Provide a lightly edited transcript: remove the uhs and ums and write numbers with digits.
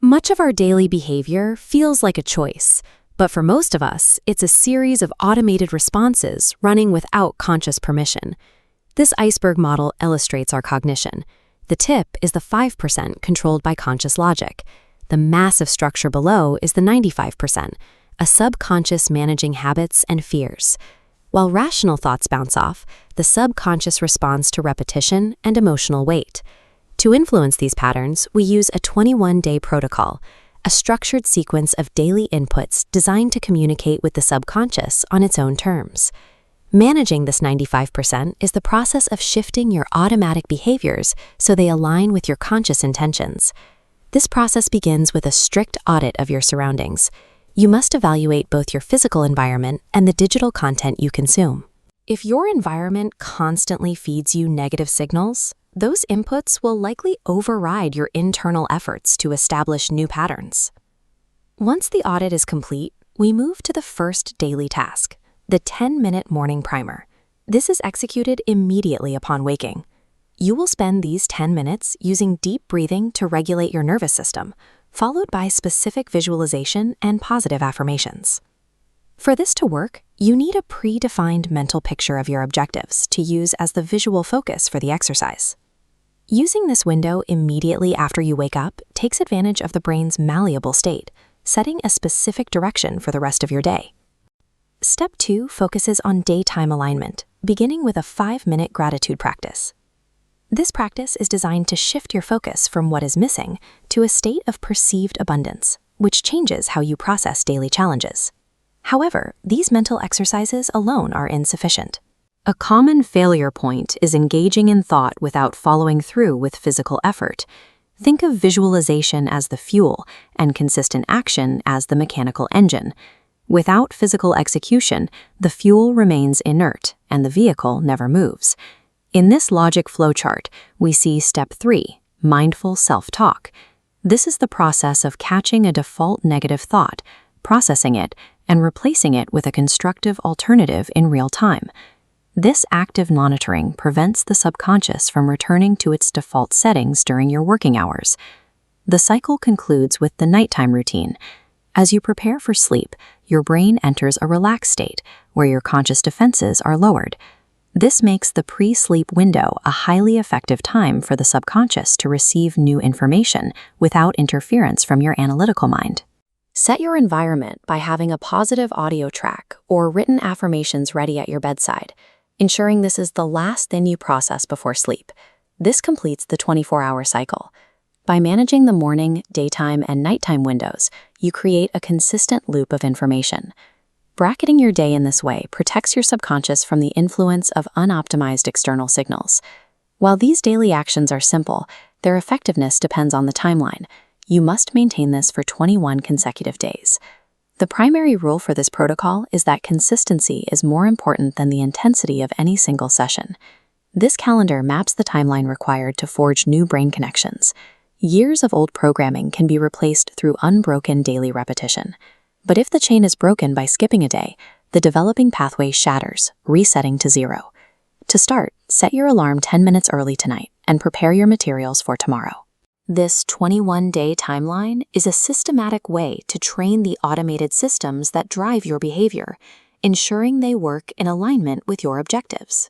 Much of our daily behavior feels like a choice, but for most of us, it's a series of automated responses running without conscious permission. This Iceberg model illustrates our cognition. The tip is the 5% controlled by conscious logic. The massive structure below is the 95%, a subconscious managing habits and fears. While rational thoughts bounce off, the subconscious responds to repetition and emotional weight. To influence these patterns, we use a 21-day protocol, a structured sequence of daily inputs designed to communicate with the subconscious on its own terms. Managing this 95% is the process of shifting your automatic behaviors so they align with your conscious intentions. This process begins with a strict audit of your surroundings. You must evaluate both your physical environment and the digital content you consume. If your environment constantly feeds you negative signals, those inputs will likely override your internal efforts to establish new patterns. Once the audit is complete, we move to the first daily task, the 10-minute morning primer. This is executed immediately upon waking. You will spend these 10 minutes using deep breathing to regulate your nervous system, followed by specific visualization and positive affirmations. For this to work, you need a predefined mental picture of your objectives to use as the visual focus for the exercise. Using this window immediately after you wake up takes advantage of the brain's malleable state, setting a specific direction for the rest of your day. Step 2 focuses on daytime alignment, beginning with a 5-minute gratitude practice. This practice is designed to shift your focus from what is missing to a state of perceived abundance, which changes how you process daily challenges. However, these mental exercises alone are insufficient. A common failure point is engaging in thought without following through with physical effort. Think of visualization as the fuel and consistent action as the mechanical engine. Without physical execution, the fuel remains inert and the vehicle never moves. In this logic flowchart, we see Step 3, mindful self-talk. This is the process of catching a default negative thought, processing it, and replacing it with a constructive alternative in real time. This active monitoring prevents the subconscious from returning to its default settings during your working hours. The cycle concludes with the nighttime routine. As you prepare for sleep, your brain enters a relaxed state where your conscious defenses are lowered. This makes the pre-sleep window a highly effective time for the subconscious to receive new information without interference from your analytical mind. Set your environment by having a positive audio track or written affirmations ready at your bedside, ensuring this is the last thing you process before sleep. This completes the 24-hour cycle. By managing the morning, daytime, and nighttime windows, you create a consistent loop of information. Bracketing your day in this way protects your subconscious from the influence of unoptimized external signals. While these daily actions are simple, their effectiveness depends on the timeline. You must maintain this for 21 consecutive days. The primary rule for this protocol is that consistency is more important than the intensity of any single session. This calendar maps the timeline required to forge new brain connections. Years of old programming can be replaced through unbroken daily repetition. But if the chain is broken by skipping a day, the developing pathway shatters, resetting to 0. To start, set your alarm 10 minutes early tonight and prepare your materials for tomorrow. This 21-day timeline is a systematic way to train the automated systems that drive your behavior, ensuring they work in alignment with your objectives.